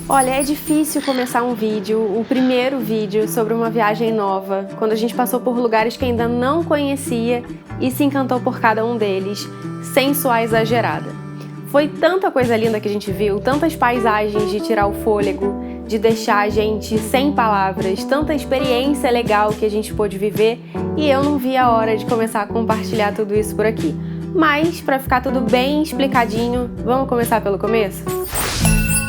Olha, é difícil começar um vídeo, o primeiro vídeo sobre uma viagem nova, quando a gente passou por lugares que ainda não conhecia e se encantou por cada um deles, sem soar exagerada. Foi tanta coisa linda que a gente viu, tantas paisagens de tirar o fôlego, de deixar a gente sem palavras, tanta experiência legal que a gente pôde viver, e eu não vi a hora de começar a compartilhar tudo isso por aqui. Mas, para ficar tudo bem explicadinho, vamos começar pelo começo?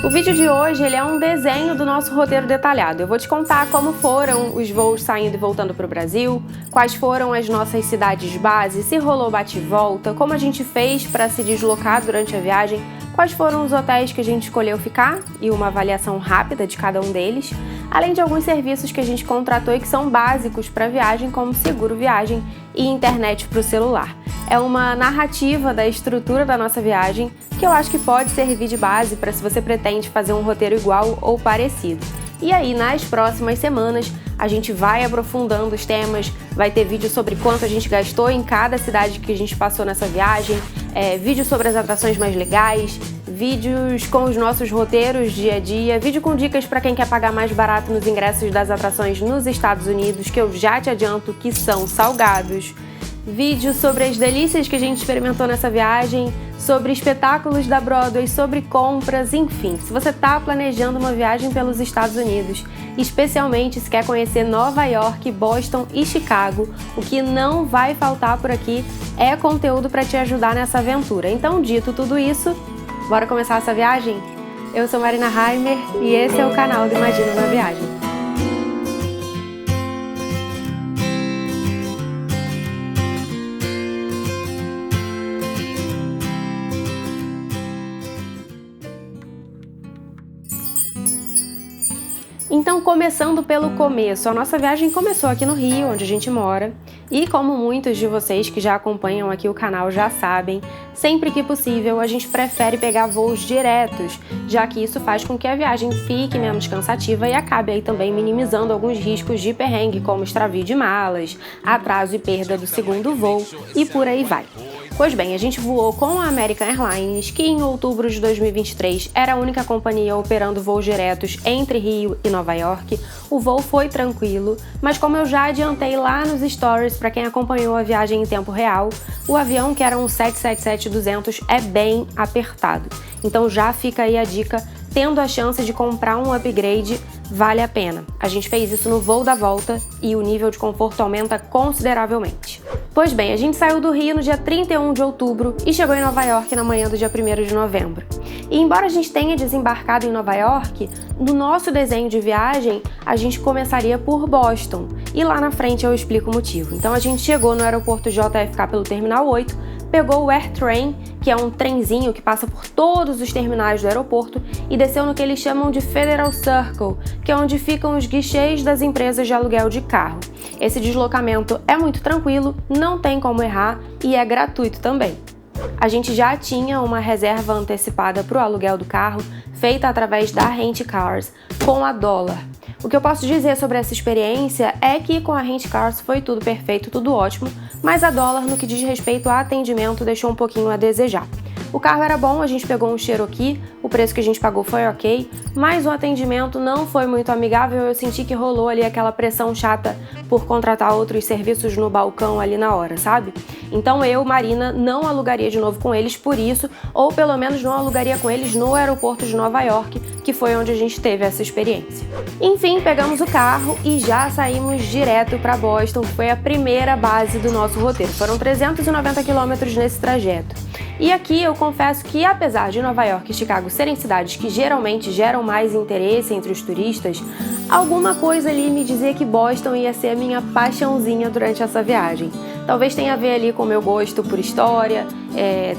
O vídeo de hoje ele é um desenho do nosso roteiro detalhado. Eu vou te contar como foram os voos saindo e voltando para o Brasil, quais foram as nossas cidades base, se rolou bate e volta, como a gente fez para se deslocar durante a viagem, quais foram os hotéis que a gente escolheu ficar e uma avaliação rápida de cada um deles, além de alguns serviços que a gente contratou e que são básicos para a viagem, como seguro viagem e internet para o celular. É uma narrativa da estrutura da nossa viagem que eu acho que pode servir de base para se você pretende fazer um roteiro igual ou parecido. E aí, nas próximas semanas, a gente vai aprofundando os temas, vai ter vídeo sobre quanto a gente gastou em cada cidade que a gente passou nessa viagem, vídeo sobre as atrações mais legais, vídeos com os nossos roteiros dia a dia, vídeo com dicas para quem quer pagar mais barato nos ingressos das atrações nos Estados Unidos, que eu já te adianto que são salgados, vídeo sobre as delícias que a gente experimentou nessa viagem, sobre espetáculos da Broadway, sobre compras, enfim. Se você está planejando uma viagem pelos Estados Unidos, especialmente se quer conhecer Nova York, Boston e Chicago, o que não vai faltar por aqui é conteúdo para te ajudar nessa aventura. Então, dito tudo isso, bora começar essa viagem? Eu sou Marina Heimer e esse é o canal do Imagina uma Viagem. Então, começando pelo começo, a nossa viagem começou aqui no Rio, onde a gente mora, e como muitos de vocês que já acompanham aqui o canal já sabem, sempre que possível a gente prefere pegar voos diretos, já que isso faz com que a viagem fique menos cansativa e acabe aí também minimizando alguns riscos de perrengue, como extravio de malas, atraso e perda do segundo voo e por aí vai. Pois bem, a gente voou com a American Airlines, que em outubro de 2023 era a única companhia operando voos diretos entre Rio e Nova York. O voo foi tranquilo, mas como eu já adiantei lá nos stories para quem acompanhou a viagem em tempo real, o avião, que era um 777-200, é bem apertado. Então já fica aí a dica, tendo a chance de comprar um upgrade, vale a pena. A gente fez isso no voo da volta e o nível de conforto aumenta consideravelmente. Pois bem, a gente saiu do Rio no dia 31 de outubro e chegou em Nova York na manhã do dia 1º de novembro. E embora a gente tenha desembarcado em Nova York, no nosso desenho de viagem, a gente começaria por Boston. E lá na frente eu explico o motivo. Então a gente chegou no aeroporto JFK pelo Terminal 8, pegou o AirTrain, que é um trenzinho que passa por todos os terminais do aeroporto, e desceu no que eles chamam de Federal Circle, que é onde ficam os guichês das empresas de aluguel de carro. Esse deslocamento é muito tranquilo, não tem como errar e é gratuito também. A gente já tinha uma reserva antecipada para o aluguel do carro, feita através da Rent Cars, com a Dollar. O que eu posso dizer sobre essa experiência é que com a Rent Cars foi tudo perfeito, tudo ótimo, mas a Dollar, no que diz respeito a atendimento, deixou um pouquinho a desejar. O carro era bom, a gente pegou um Cherokee, o preço que a gente pagou foi ok, mas o atendimento não foi muito amigável, eu senti que rolou ali aquela pressão chata por contratar outros serviços no balcão ali na hora, sabe? Então eu, Marina, não alugaria de novo com eles por isso, ou pelo menos não alugaria com eles no aeroporto de Nova York, que foi onde a gente teve essa experiência. Enfim, pegamos o carro e já saímos direto para Boston, que foi a primeira base do nosso roteiro. Foram 390 quilômetros nesse trajeto. E aqui eu confesso que, apesar de Nova York e Chicago serem cidades que geralmente geram mais interesse entre os turistas, alguma coisa ali me dizia que Boston ia ser a minha paixãozinha durante essa viagem. Talvez tenha a ver ali com o meu gosto por história,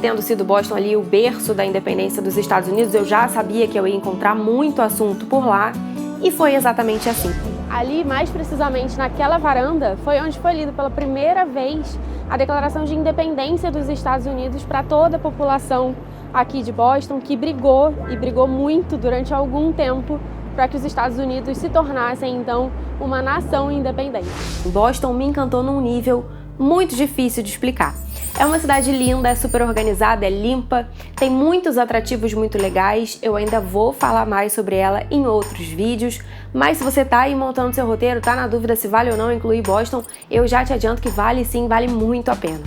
tendo sido Boston ali o berço da independência dos Estados Unidos, eu já sabia que eu ia encontrar muito assunto por lá, e foi exatamente assim. Ali, mais precisamente naquela varanda, foi onde foi lido pela primeira vez a Declaração de Independência dos Estados Unidos para toda a população aqui de Boston, que brigou, e brigou muito durante algum tempo, para que os Estados Unidos se tornassem, então, uma nação independente. Boston me encantou num nível muito difícil de explicar. É uma cidade linda, é super organizada, é limpa, tem muitos atrativos muito legais. Eu ainda vou falar mais sobre ela em outros vídeos, mas se você tá aí montando seu roteiro, tá na dúvida se vale ou não incluir Boston, eu já te adianto que vale sim, vale muito a pena.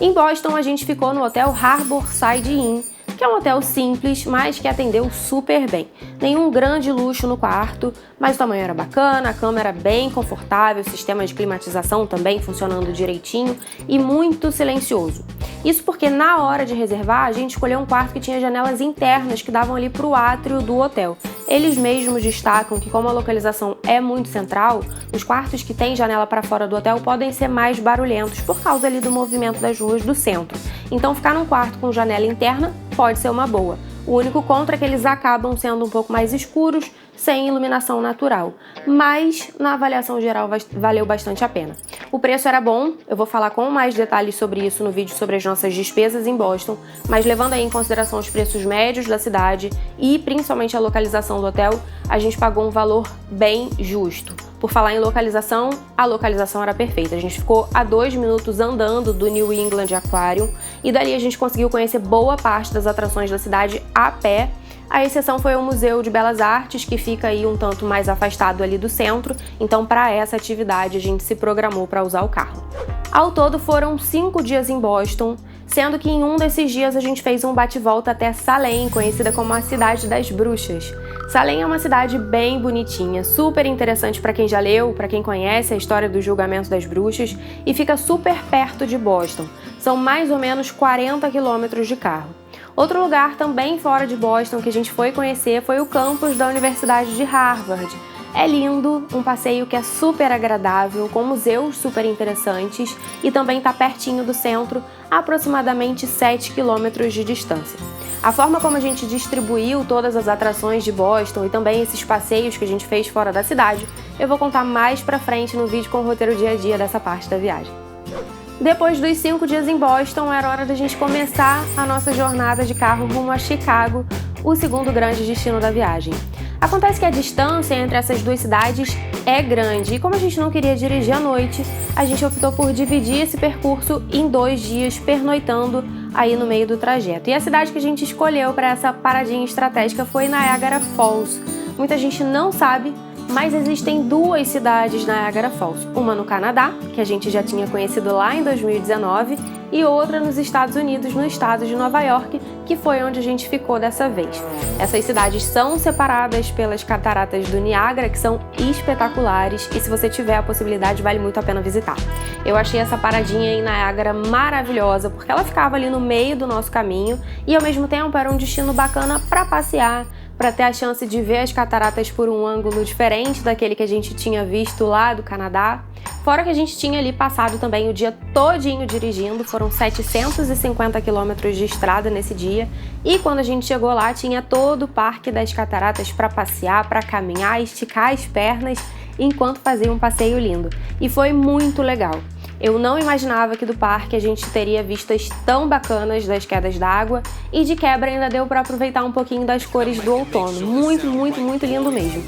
Em Boston, a gente ficou no hotel Harborside Inn, que é um hotel simples, mas que atendeu super bem. Nenhum grande luxo no quarto, mas o tamanho era bacana, a cama era bem confortável, o sistema de climatização também funcionando direitinho e muito silencioso. Isso porque na hora de reservar, a gente escolheu um quarto que tinha janelas internas que davam ali para o átrio do hotel. Eles mesmos destacam que, como a localização é muito central, os quartos que têm janela para fora do hotel podem ser mais barulhentos por causa ali do movimento das ruas do centro. Então, ficar num quarto com janela interna pode ser uma boa. O único contra é que eles acabam sendo um pouco mais escuros, sem iluminação natural. Mas, na avaliação geral, valeu bastante a pena. O preço era bom, eu vou falar com mais detalhes sobre isso no vídeo sobre as nossas despesas em Boston, mas levando aí em consideração os preços médios da cidade e principalmente a localização do hotel, a gente pagou um valor bem justo. Por falar em localização, a localização era perfeita. A gente ficou a 2 minutos andando do New England Aquarium e dali a gente conseguiu conhecer boa parte das atrações da cidade a pé. A exceção foi o Museu de Belas Artes, que fica aí um tanto mais afastado ali do centro, então para essa atividade a gente se programou para usar o carro. Ao todo foram 5 dias em Boston, sendo que em um desses dias a gente fez um bate-volta até Salem, conhecida como a Cidade das Bruxas. Salem é uma cidade bem bonitinha, super interessante para quem já leu, para quem conhece a história do julgamento das bruxas e fica super perto de Boston. São mais ou menos 40 quilômetros de carro. Outro lugar também fora de Boston que a gente foi conhecer foi o campus da Universidade de Harvard. É lindo, um passeio que é super agradável, com museus super interessantes e também está pertinho do centro, a aproximadamente 7 quilômetros de distância. A forma como a gente distribuiu todas as atrações de Boston e também esses passeios que a gente fez fora da cidade, eu vou contar mais pra frente no vídeo com o roteiro dia a dia dessa parte da viagem. Depois dos 5 dias em Boston, era hora da gente começar a nossa jornada de carro rumo a Chicago, o segundo grande destino da viagem. Acontece que a distância entre essas duas cidades é grande e como a gente não queria dirigir à noite, a gente optou por dividir esse percurso em 2 dias, pernoitando aí no meio do trajeto. E a cidade que a gente escolheu para essa paradinha estratégica foi Niagara Falls. Muita gente não sabe, mas existem 2 cidades Niagara Falls, uma no Canadá, que a gente já tinha conhecido lá em 2019, e outra nos Estados Unidos, no estado de Nova York, que foi onde a gente ficou dessa vez. Essas cidades são separadas pelas cataratas do Niágara, que são espetaculares, e se você tiver a possibilidade, vale muito a pena visitar. Eu achei essa paradinha em Niágara maravilhosa, porque ela ficava ali no meio do nosso caminho, e ao mesmo tempo era um destino bacana para passear, para ter a chance de ver as cataratas por um ângulo diferente daquele que a gente tinha visto lá do Canadá. Fora que a gente tinha ali passado também o dia todinho dirigindo, foram 750 quilômetros de estrada nesse dia, e quando a gente chegou lá tinha todo o Parque das Cataratas para passear, para caminhar, esticar as pernas enquanto fazia um passeio lindo. E foi muito legal. Eu não imaginava que do parque a gente teria vistas tão bacanas das quedas d'água e de quebra ainda deu para aproveitar um pouquinho das cores do outono. Muito, muito, muito lindo mesmo.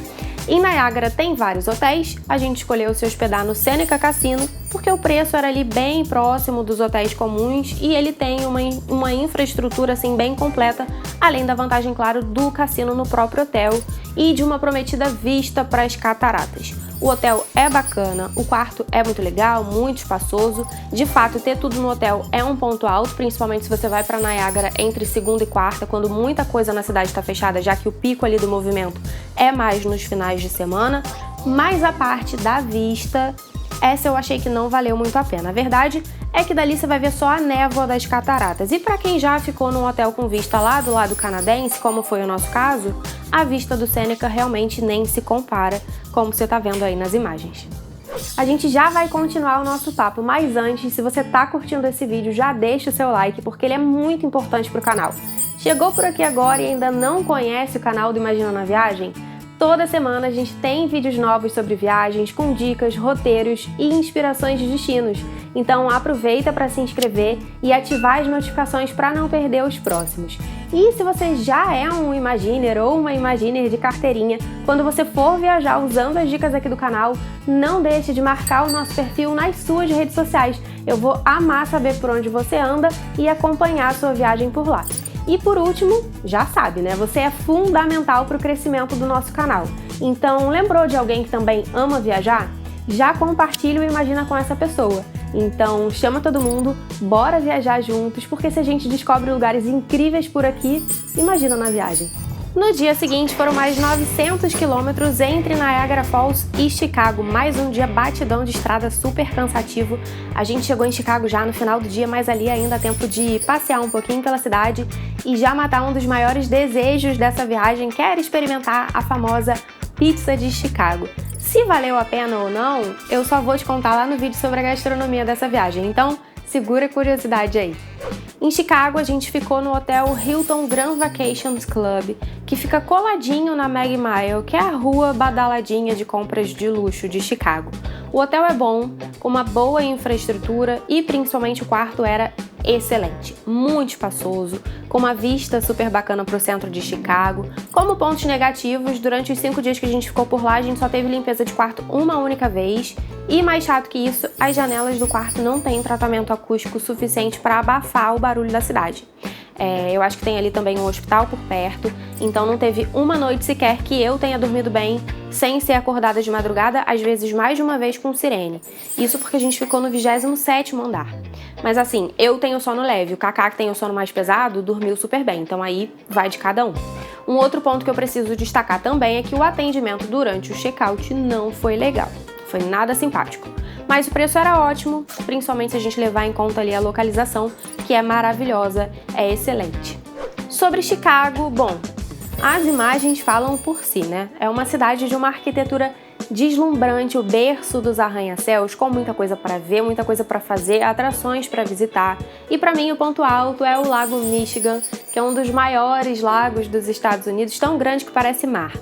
Em Niagara tem vários hotéis, a gente escolheu se hospedar no Seneca Cassino porque o preço era ali bem próximo dos hotéis comuns e ele tem uma infraestrutura assim bem completa, além da vantagem, claro, do cassino no próprio hotel e de uma prometida vista para as cataratas. O hotel é bacana, o quarto é muito legal, muito espaçoso. De fato, ter tudo no hotel é um ponto alto, principalmente se você vai para Niagara entre segunda e quarta, quando muita coisa na cidade está fechada, já que o pico ali do movimento é mais nos finais de semana. Mas a parte da vista, essa eu achei que não valeu muito a pena. A verdade é que dali você vai ver só a névoa das cataratas. E para quem já ficou num hotel com vista lá do lado canadense, como foi o nosso caso, a vista do Seneca realmente nem se compara, como você está vendo aí nas imagens. A gente já vai continuar o nosso papo, mas antes, se você está curtindo esse vídeo, já deixa o seu like, porque ele é muito importante para o canal. Chegou por aqui agora e ainda não conhece o canal do Imagina na Viagem? Toda semana a gente tem vídeos novos sobre viagens, com dicas, roteiros e inspirações de destinos. Então aproveita para se inscrever e ativar as notificações para não perder os próximos. E se você já é um Imaginer ou uma Imaginer de carteirinha, quando você for viajar usando as dicas aqui do canal, não deixe de marcar o nosso perfil nas suas redes sociais, Eu vou amar saber por onde você anda e acompanhar a sua viagem por lá. E por último, já sabe, né? Você é fundamental para o crescimento do nosso canal. Então, lembrou de alguém que também ama viajar? Já compartilha o Imagina com essa pessoa. Então, chama todo mundo, bora viajar juntos, porque se a gente descobre lugares incríveis por aqui, imagina na viagem. No dia seguinte, foram mais 900 quilômetros entre Niagara Falls e Chicago. Mais um dia batidão de estrada, super cansativo. A gente chegou em Chicago já no final do dia, mas ali ainda há tempo de passear um pouquinho pela cidade e já matar um dos maiores desejos dessa viagem, que era experimentar a famosa pizza de Chicago. Se valeu a pena ou não, eu só vou te contar lá no vídeo sobre a gastronomia dessa viagem, então segura a curiosidade aí. Em Chicago, a gente ficou no hotel Hilton Grand Vacations Club, que fica coladinho na Mag Mile, que é a rua badaladinha de compras de luxo de Chicago. O hotel é bom, com uma boa infraestrutura e principalmente o quarto era excelente, muito espaçoso, com uma vista super bacana para o centro de Chicago. Como pontos negativos, durante os 5 dias que a gente ficou por lá, a gente só teve limpeza de quarto uma única vez. E mais chato que isso, as janelas do quarto não têm tratamento acústico suficiente para abafar o barulho da cidade. Eu acho que tem ali também um hospital por perto, então não teve uma noite sequer que eu tenha dormido bem sem ser acordada de madrugada, às vezes mais de uma vez com sirene. Isso porque a gente ficou no 27º andar. Mas assim, eu tenho sono leve, o Kaká, que tem o sono mais pesado, dormiu super bem, então aí vai de cada um. Um outro ponto que eu preciso destacar também é que o atendimento durante o check-out não foi legal, foi nada simpático. Mas o preço era ótimo, principalmente se a gente levar em conta ali a localização, que é maravilhosa, é excelente. Sobre Chicago, bom, as imagens falam por si, né? É uma cidade de uma arquitetura deslumbrante, o berço dos arranha-céus, com muita coisa para ver, muita coisa para fazer, atrações para visitar. E para mim o ponto alto é o Lago Michigan, que é um dos maiores lagos dos Estados Unidos, tão grande que parece mar.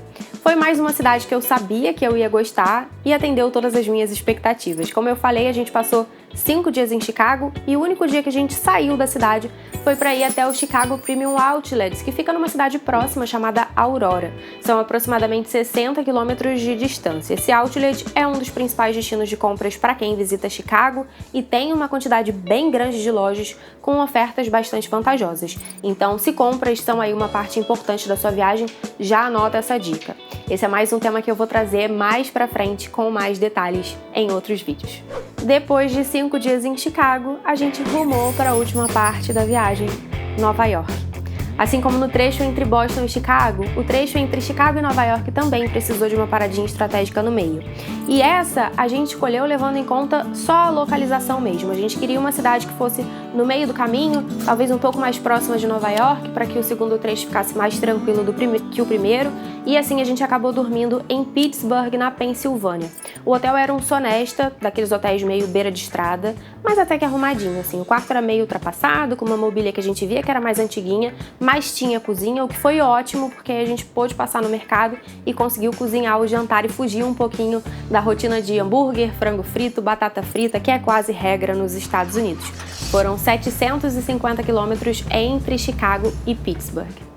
Foi mais uma cidade que eu sabia que eu ia gostar e atendeu todas as minhas expectativas. Como eu falei, a gente passou 5 dias em Chicago e o único dia que a gente saiu da cidade foi para ir até o Chicago Premium Outlets, que fica numa cidade próxima chamada Aurora. São aproximadamente 60 quilômetros de distância. Esse outlet é um dos principais destinos de compras para quem visita Chicago e tem uma quantidade bem grande de lojas com ofertas bastante vantajosas. Então, se compras são aí uma parte importante da sua viagem, já anota essa dica. Esse é mais um tema que eu vou trazer mais pra frente com mais detalhes em outros vídeos. Depois de 5 dias em Chicago, a gente rumou para a última parte da viagem, Nova York. Assim como no trecho entre Boston e Chicago, o trecho entre Chicago e Nova York também precisou de uma paradinha estratégica no meio. E essa a gente escolheu levando em conta só a localização mesmo. A gente queria uma cidade que fosse no meio do caminho, talvez um pouco mais próxima de Nova York, para que o segundo trecho ficasse mais tranquilo que o primeiro. E assim a gente acabou dormindo em Pittsburgh, na Pensilvânia. O hotel era um Sonesta, daqueles hotéis meio beira de estrada, mas até que arrumadinho, assim. O quarto era meio ultrapassado, com uma mobília que a gente via que era mais antiguinha, mas tinha cozinha, o que foi ótimo, porque a gente pôde passar no mercado e conseguiu cozinhar o jantar e fugir um pouquinho da rotina de hambúrguer, frango frito, batata frita, que é quase regra nos Estados Unidos. Foram 750 quilômetros entre Chicago e Pittsburgh.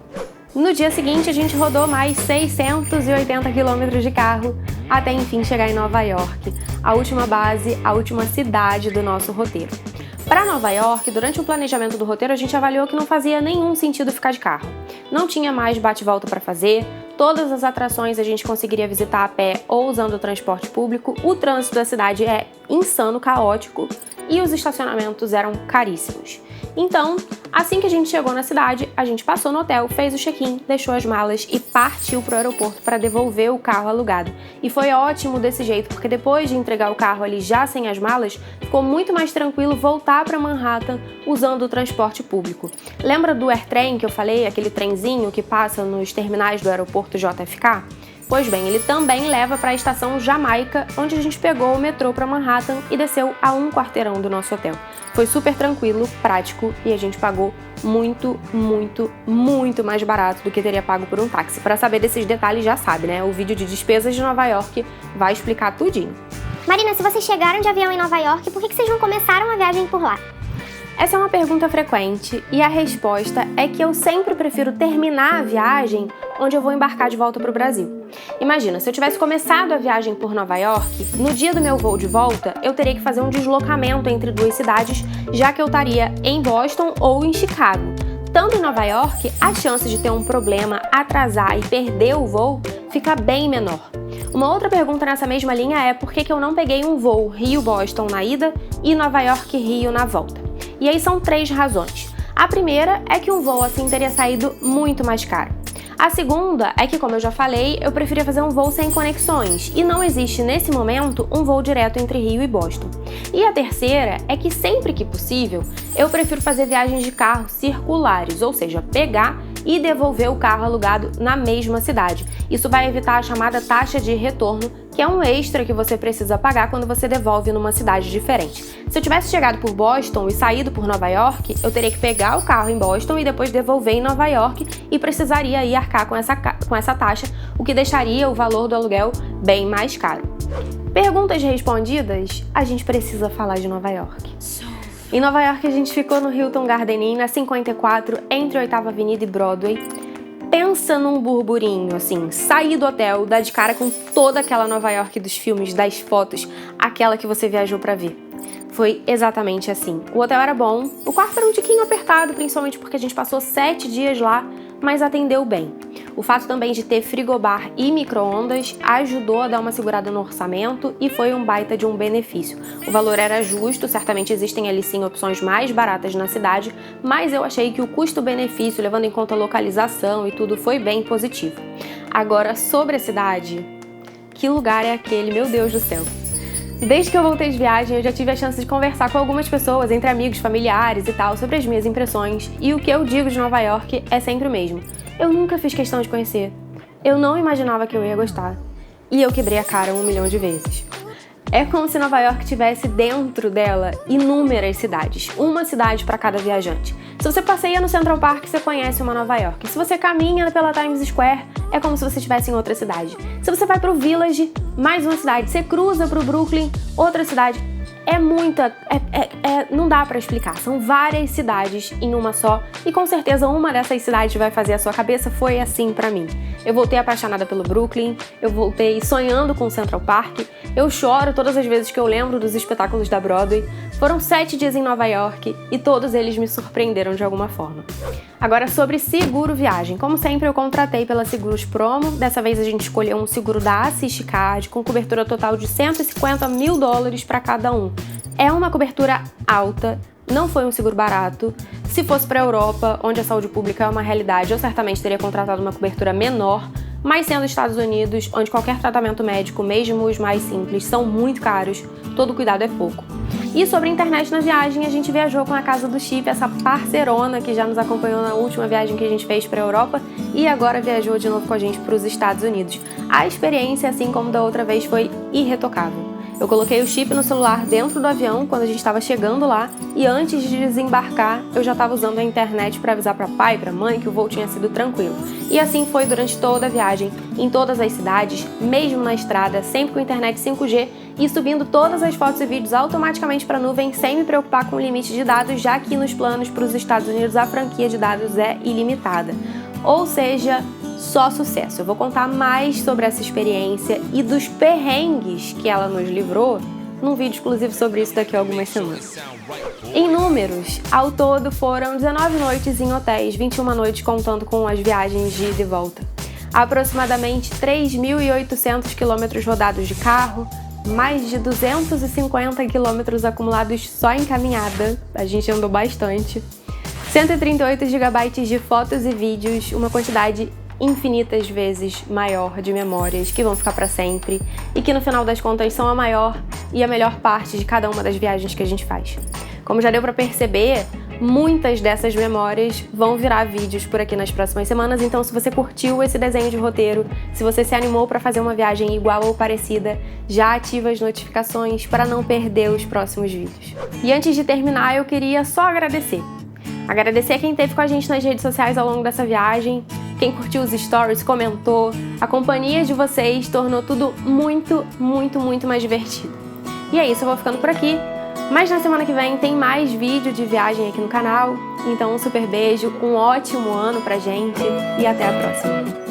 No dia seguinte, a gente rodou mais 680 quilômetros de carro até enfim chegar em Nova York, a última base, a última cidade do nosso roteiro. Para Nova York, durante o planejamento do roteiro, a gente avaliou que não fazia nenhum sentido ficar de carro. Não tinha mais bate-volta para fazer, todas as atrações a gente conseguiria visitar a pé ou usando o transporte público, o trânsito da cidade é insano, caótico e os estacionamentos eram caríssimos. Então, assim que a gente chegou na cidade, a gente passou no hotel, fez o check-in, deixou as malas e partiu para o aeroporto para devolver o carro alugado. E foi ótimo desse jeito, porque depois de entregar o carro ali já sem as malas, ficou muito mais tranquilo voltar para Manhattan usando o transporte público. Lembra do AirTrain que eu falei, aquele trenzinho que passa nos terminais do aeroporto JFK? Pois bem, ele também leva para a estação Jamaica, onde a gente pegou o metrô para Manhattan e desceu a um quarteirão do nosso hotel. Foi super tranquilo, prático e a gente pagou muito, muito, muito mais barato do que teria pago por um táxi. Para saber desses detalhes já sabe, né? O vídeo de despesas de Nova York vai explicar tudinho. Marina, se vocês chegaram de avião em Nova York, por que vocês não começaram a viagem por lá? Essa é uma pergunta frequente e a resposta é que eu sempre prefiro terminar a viagem onde eu vou embarcar de volta para o Brasil. Imagina, se eu tivesse começado a viagem por Nova York, no dia do meu voo de volta, eu teria que fazer um deslocamento entre duas cidades, já que eu estaria em Boston ou em Chicago. Estando em Nova York, a chance de ter um problema, atrasar e perder o voo fica bem menor. Uma outra pergunta nessa mesma linha é por que eu não peguei um voo Rio-Boston na ida e Nova York-Rio na volta. E aí são 3 razões. A primeira é que um voo assim teria saído muito mais caro. A segunda é que, como eu já falei, eu preferia fazer um voo sem conexões e não existe nesse momento um voo direto entre Rio e Boston. E a terceira é que sempre que possível, eu prefiro fazer viagens de carro circulares, ou seja, pegar e devolver o carro alugado na mesma cidade. Isso vai evitar a chamada taxa de retorno, que é um extra que você precisa pagar quando você devolve numa cidade diferente. Se eu tivesse chegado por Boston e saído por Nova York, eu teria que pegar o carro em Boston e depois devolver em Nova York e precisaria ir arcar com essa taxa, o que deixaria o valor do aluguel bem mais caro. Perguntas respondidas? A gente precisa falar de Nova York. Em Nova York, a gente ficou no Hilton Garden Inn, na 54, entre 8ª Avenida e Broadway. Pensa num burburinho, assim, sair do hotel, dar de cara com toda aquela Nova York dos filmes, das fotos, aquela que você viajou pra ver. Foi exatamente assim. O hotel era bom, o quarto era um tiquinho apertado, principalmente porque a gente passou 7 dias lá, mas atendeu bem. O fato também de ter frigobar e micro-ondas ajudou a dar uma segurada no orçamento e foi um baita de um benefício. O valor era justo, certamente existem ali sim opções mais baratas na cidade, mas eu achei que o custo-benefício, levando em conta a localização e tudo, foi bem positivo. Agora, sobre a cidade, que lugar é aquele, meu Deus do céu? Desde que eu voltei de viagem, eu já tive a chance de conversar com algumas pessoas, entre amigos, familiares e tal, sobre as minhas impressões, e o que eu digo de Nova York é sempre o mesmo. Eu nunca fiz questão de conhecer. Eu não imaginava que eu ia gostar. E eu quebrei a cara 1 milhão de vezes. É como se Nova York tivesse dentro dela inúmeras cidades, uma cidade para cada viajante. Se você passeia no Central Park, você conhece uma Nova York. Se você caminha pela Times Square, é como se você estivesse em outra cidade. Se você vai pro Village, mais uma cidade. Você cruza pro Brooklyn, outra cidade. É muita, não dá pra explicar. São várias cidades em uma só e com certeza uma dessas cidades vai fazer a sua cabeça. Foi assim pra mim. Eu voltei apaixonada pelo Brooklyn, eu voltei sonhando com o Central Park, eu choro todas as vezes que eu lembro dos espetáculos da Broadway. Foram 7 dias em Nova York e todos eles me surpreenderam de alguma forma. Agora, sobre seguro viagem. Como sempre, eu contratei pela Seguros Promo. Dessa vez a gente escolheu um seguro da Assist Card com cobertura total de $150 mil para cada um. É uma cobertura alta, não foi um seguro barato. Se fosse para a Europa, onde a saúde pública é uma realidade, eu certamente teria contratado uma cobertura menor, mas sendo Estados Unidos, onde qualquer tratamento médico, mesmo os mais simples, são muito caros, todo cuidado é pouco. E sobre a internet na viagem, a gente viajou com a Casa do Chip, essa parceirona que já nos acompanhou na última viagem que a gente fez para a Europa e agora viajou de novo com a gente para os Estados Unidos. A experiência, assim como da outra vez, foi irretocável. Eu coloquei o chip no celular dentro do avião quando a gente estava chegando lá e antes de desembarcar eu já estava usando a internet para avisar para pai e para mãe que o voo tinha sido tranquilo. E assim foi durante toda a viagem, em todas as cidades, mesmo na estrada, sempre com internet 5G e subindo todas as fotos e vídeos automaticamente para a nuvem sem me preocupar com o limite de dados, já que nos planos para os Estados Unidos a franquia de dados é ilimitada. Ou seja, só sucesso. Eu vou contar mais sobre essa experiência e dos perrengues que ela nos livrou num vídeo exclusivo sobre isso daqui a algumas semanas. Em números, ao todo foram 19 noites em hotéis, 21 noites contando com as viagens de ida e volta. Aproximadamente 3.800 quilômetros rodados de carro, mais de 250 quilômetros acumulados só em caminhada, a gente andou bastante. 138 GB de fotos e vídeos, uma quantidade infinitas vezes maior de memórias que vão ficar para sempre e que no final das contas são a maior e a melhor parte de cada uma das viagens que a gente faz. Como já deu para perceber, muitas dessas memórias vão virar vídeos por aqui nas próximas semanas, então se você curtiu esse desenho de roteiro, se você se animou para fazer uma viagem igual ou parecida, já ativa as notificações para não perder os próximos vídeos. E antes de terminar, eu queria só agradecer. Agradecer a quem esteve com a gente nas redes sociais ao longo dessa viagem, quem curtiu os stories, comentou, a companhia de vocês tornou tudo muito, muito, muito mais divertido. E é isso, eu vou ficando por aqui, mas na semana que vem tem mais vídeo de viagem aqui no canal, então um super beijo, um ótimo ano pra gente e até a próxima!